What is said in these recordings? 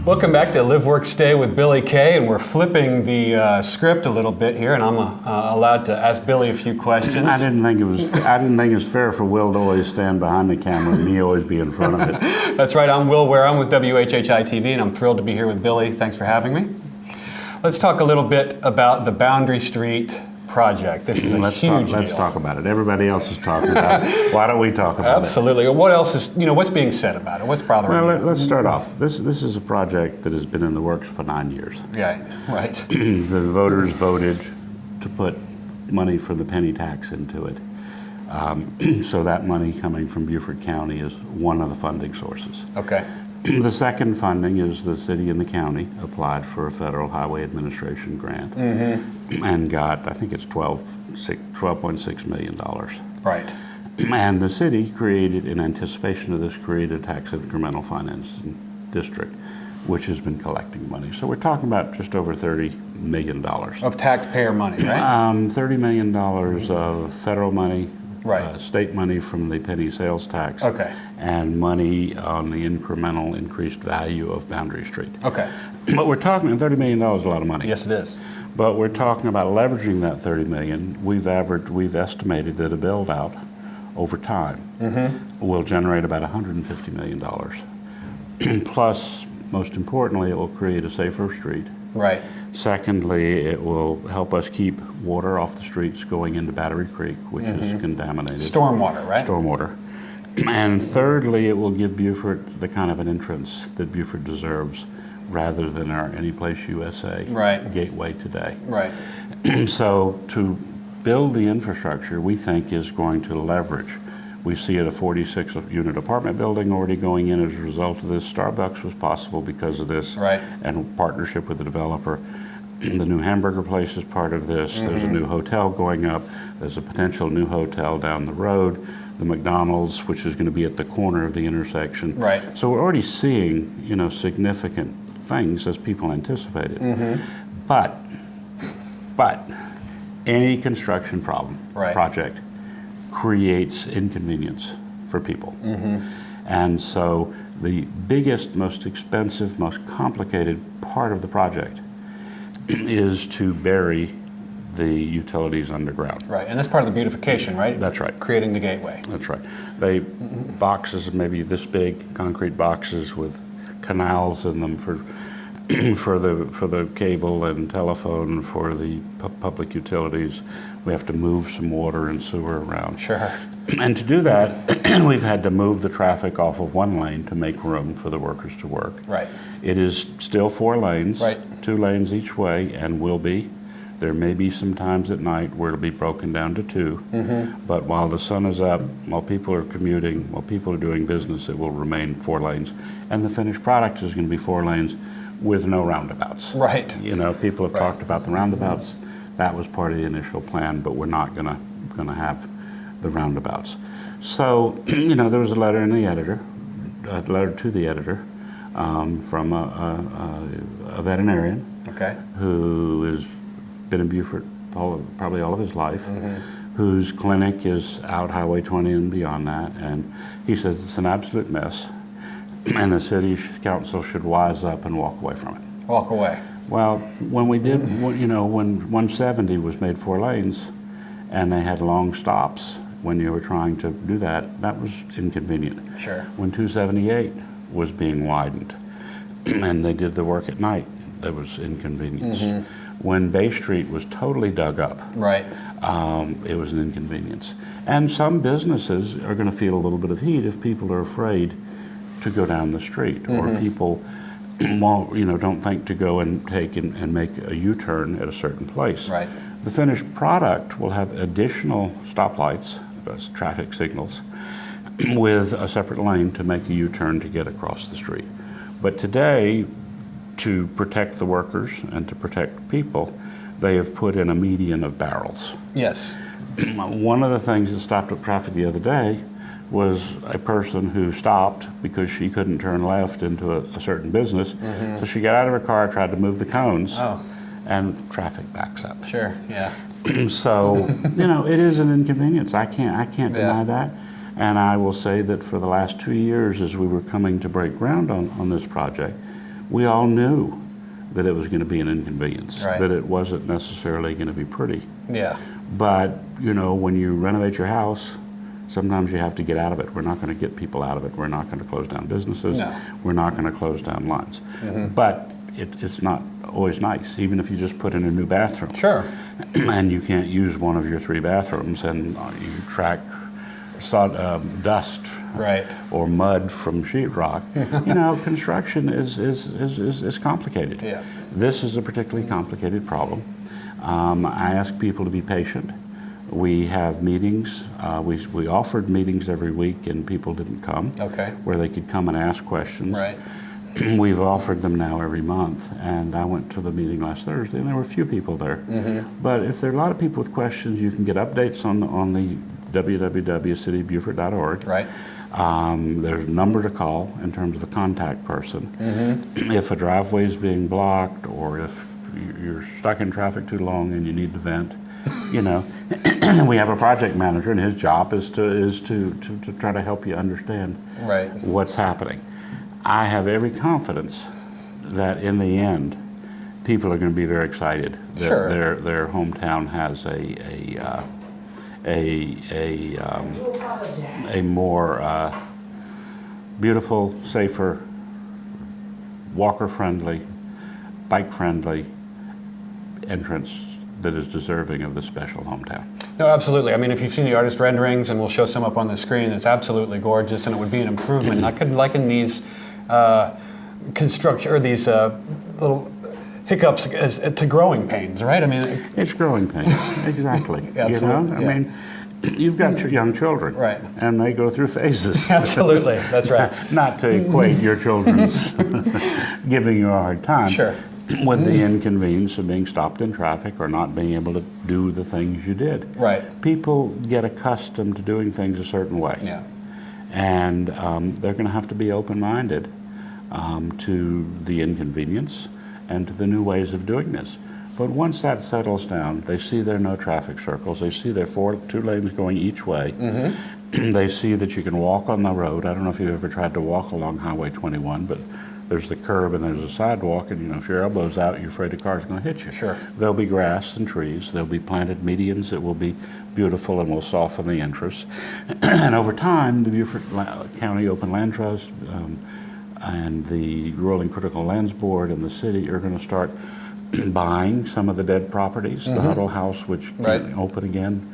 Welcome back to Live, Work, Stay with Billy Kay, and we're flipping the script a little bit here, and I'm allowed to ask Billy a few questions. I didn't think it was fair for Will to always stand behind the camera and me always be in front of it. That's right. I'm Will Ware. I'm with WHHI TV, and I'm thrilled to be here with Billy. Thanks for having me. Let's talk a little bit about the Boundary Street project. This is a huge deal. Let's talk about it. Everybody else is talking about it. Why don't we talk about Absolutely. What else is, what's being said about it? What's bothering you? Well, let's start off. This is a project that has been in the works for 9 years. Yeah, right. The voters voted to put money for the penny tax into it. So that money coming from Beaufort County is one of the funding sources. Okay. The second funding is the city and the county applied for a Federal Highway Administration grant and got, I think it's $12.6 million. Right. And the city created, in anticipation of this, created a tax incremental financing district, which has been collecting money. So we're talking about just over $30 million. Of taxpayer money, right? $30 million of federal money, right. State money from the penny sales tax, okay. and money on the incremental increased value of Boundary Street. Okay. But we're talking, $30 million is a lot of money. Yes, it is. But we're talking about leveraging that $30 million. We've estimated that a build out over time will generate about $150 million. Plus, most importantly, it will create a safer street. Right. Secondly, it will help us keep water off the streets going into Battery Creek, which is contaminated. Stormwater, right? Stormwater. And thirdly, it will give Beaufort the kind of an entrance that Beaufort deserves, rather than our Anyplace USA gateway today. Right. So to build the infrastructure, we think is going to leverage. We see a 46-unit apartment building already going in as a result of this. Starbucks was possible because of this, and partnership with the developer. The new hamburger place is part of this. There's a new hotel going up. There's a potential new hotel down the road. The McDonald's, which is going to be at the corner of the intersection. Right. So we're already seeing, significant things as people anticipated. But any construction project creates inconvenience for people. And so the biggest, most expensive, most complicated part of the project is to bury the utilities underground. Right, and that's part of the beautification, right? That's right. Creating the gateway. That's right. They boxes, maybe this big, concrete boxes with canals in them for the cable and telephone for the public utilities. We have to move some water and sewer around. Sure. And to do that, we've had to move the traffic off of one lane to make room for the workers to work. Right. It is still 4 lanes, right. 2 lanes each way, and will be. There may be some times at night where it'll be broken down to 2, but while the sun is up, while people are commuting, while people are doing business, it will remain 4 lanes. And the finished product is going to be 4 lanes with no roundabouts. Right. People have talked about the roundabouts. That was part of the initial plan, but we're not going to have the roundabouts. So, there was a letter to the editor from a veterinarian who has been in Beaufort probably all of his life, whose clinic is out Highway 20 and beyond that, and he says it's an absolute mess, and the city council should wise up and walk away from it. Walk away. Well, when we did, when 170 was made 4 lanes, and they had long stops when you were trying to do that, that was inconvenient. Sure. When 278 was being widened, and they did the work at night, there was inconvenience. When Bay Street was totally dug up, it was an inconvenience. And some businesses are going to feel a little bit of heat if people are afraid to go down the street, or people don't think to go and take and make a U-turn at a certain place. Right. The finished product will have additional stoplights, traffic signals, with a separate lane to make a U-turn to get across the street. But today, to protect the workers and to protect people, they have put in a median of barrels. Yes. One of the things that stopped up traffic the other day was a person who stopped because she couldn't turn left into a certain business. So she got out of her car, tried to move the cones, and traffic backs up. Sure, yeah. So, it is an inconvenience. I can't deny that. And I will say that for the last 2 years, as we were coming to break ground on this project, we all knew that it was going to be an inconvenience, Right. that it wasn't necessarily going to be pretty. Yeah. But, you know, when you renovate your house, sometimes you have to get out of it. We're not going to get people out of it. We're not going to close down businesses. No. We're not going to close down lines. But it's not always nice, even if you just put in a new bathroom. Sure. And you can't use one of your 3 bathrooms, and you track dust Right. or mud from sheetrock. You know, construction is complicated. Yeah. This is a particularly complicated problem. I ask people to be patient. We have meetings. We offered meetings every week, and people didn't come. Okay. Where they could come and ask questions. Right. We've offered them now every month, and I went to the meeting last Thursday, and there were a few people there. But if there are a lot of people with questions, you can get updates on the www.cityofbeaufort.org. Right. There's a number to call in terms of a contact person. If a driveway is being blocked, or if you're stuck in traffic too long and you need to vent, you know, we have a project manager, and his job is to try to help you understand Right. what's happening. I have every confidence that in the end, people are going to be very excited that Sure. their hometown has a more beautiful, safer, walker-friendly, bike-friendly entrance that is deserving of the special hometown. No, absolutely. I mean, if you've seen the artist renderings, and we'll show some up on the screen, it's absolutely gorgeous, and it would be an improvement. I could liken these construction, or these little hiccups to growing pains, right? I mean, It's growing pains, exactly. You know, Absolutely, I yeah. mean, you've got young children, Right. and they go through phases. absolutely, that's right. Not to equate your children's giving you a hard time. Sure. With the inconvenience of being stopped in traffic or not being able to do the things you did. Right. People get accustomed to doing things a certain way. Yeah. And they're going to have to be open-minded to the inconvenience and to the new ways of doing this. But once that settles down, they see there are no traffic circles. They see there are 2 lanes going each way. They see that you can walk on the road. I don't know if you've ever tried to walk along Highway 21, but there's the curb and there's a sidewalk, and you know, if your elbow's out, you're afraid a car's going to hit you. Sure. There'll be grass and trees. There'll be planted medians that will be beautiful and will soften the interest. And over time, the Beaufort County Open Land Trust and the Rural and Critical Lands Board and the city are going to start buying some of the dead properties. The Huddle House, which Right. can't open again.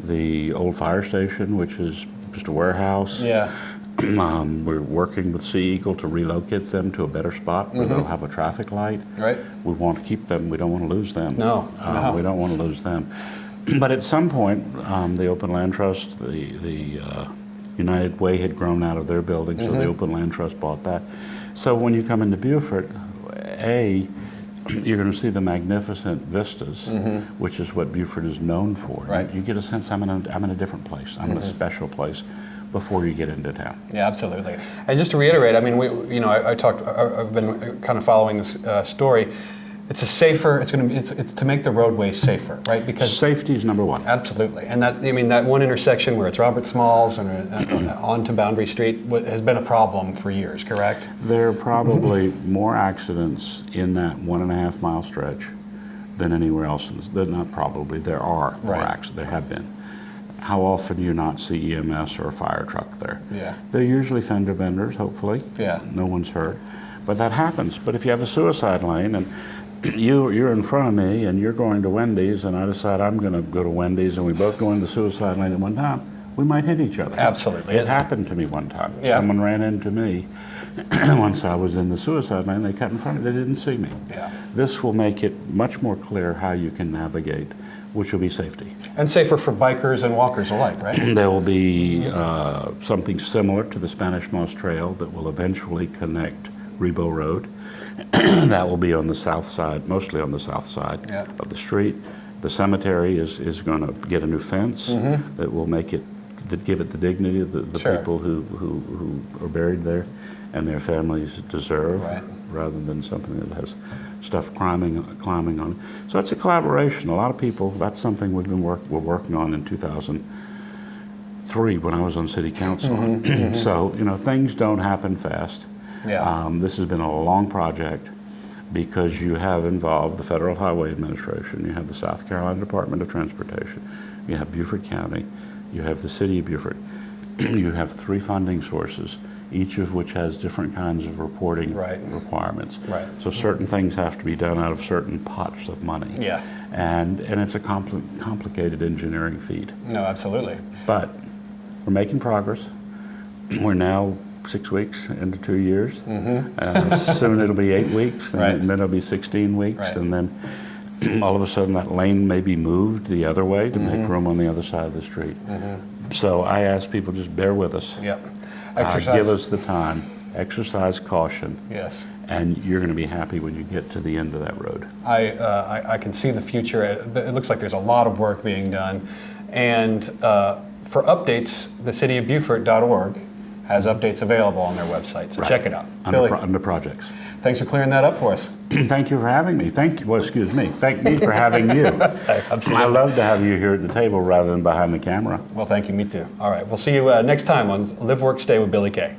The old fire station, which is just a warehouse. Yeah. We're working with Sea Eagle to relocate them to a better spot where they'll have a traffic light. Right. We want to keep them. We don't want to lose them. No, no. We don't want to lose them. But at some point, the Open Land Trust, the United Way had grown out of their building, so the Open Land Trust bought that. So when you come into Beaufort, you're going to see the magnificent vistas, which is what Beaufort is known for. Right. You get a sense I'm in a different place. I'm in a special place before you get into town. Yeah, absolutely. And just to reiterate, I mean, I've been kind of following this story. It's a safer. It's to make the roadways safer, right? Because Safety is number one. absolutely, and that one intersection where it's Robert Smalls and onto Boundary Street has been a problem for years. Correct? There are probably more accidents in that 1.5 mile stretch than anywhere else. Not probably. There are more Right. accidents. There have been. How often do you not see EMS or a fire truck there? Yeah. They're usually fender benders, hopefully. Yeah. No one's hurt. But that happens. But if you have a suicide lane and you're in front of me and you're going to Wendy's and I decide I'm going to go to Wendy's and we both go into the suicide lane at one time, we might hit each other. Absolutely. It happened to me one time. Yeah. Someone ran into me once I was in the suicide lane. They cut in front of me. They didn't see me. Yeah. This will make it much more clear how you can navigate, which will be safety. And safer for bikers and walkers alike, right? There will be something similar to the Spanish Moss Trail that will eventually connect Rebo Road. That will be on the south side, mostly on the south side Yeah. of the street. The cemetery is going to get a new fence that will make it, that give it the dignity of the Sure. people who are buried there and their families deserve, Right. rather than something that has stuff climbing on. So it's a collaboration. A lot of people, that's something we're working on in 2003 when I was on city council. So, things don't happen fast. Yeah. This has been a long project because you have involved the Federal Highway Administration, you have the South Carolina Department of Transportation, you have Beaufort County, you have the City of Beaufort. You have 3 funding sources, each of which has different kinds of reporting requirements. Right. So certain things have to be done out of certain pots of money. Yeah. And it's a complicated engineering feat. No, absolutely. But we're making progress. We're now 6 weeks into 2 years. Soon it'll be 8 weeks, and then it'll be 16 weeks, and then all of a sudden that lane may be moved the other way to make room on the other side of the street. So I ask people, just bear with us. Yep. Give us the time. Exercise caution. Yes. And you're going to be happy when you get to the end of that road. I can see the future. It looks like there's a lot of work being done. And for updates, thecityofbeaufort.org has updates available on their website. So check it out. Under projects. Thanks for clearing that up for us. Thank you for having me. Thank me for having you. Absolutely. I love to have you here at the table rather than behind the camera. Well, thank you. Me too. All right. We'll see you next time on Live, Work, Stay with Billy Kay.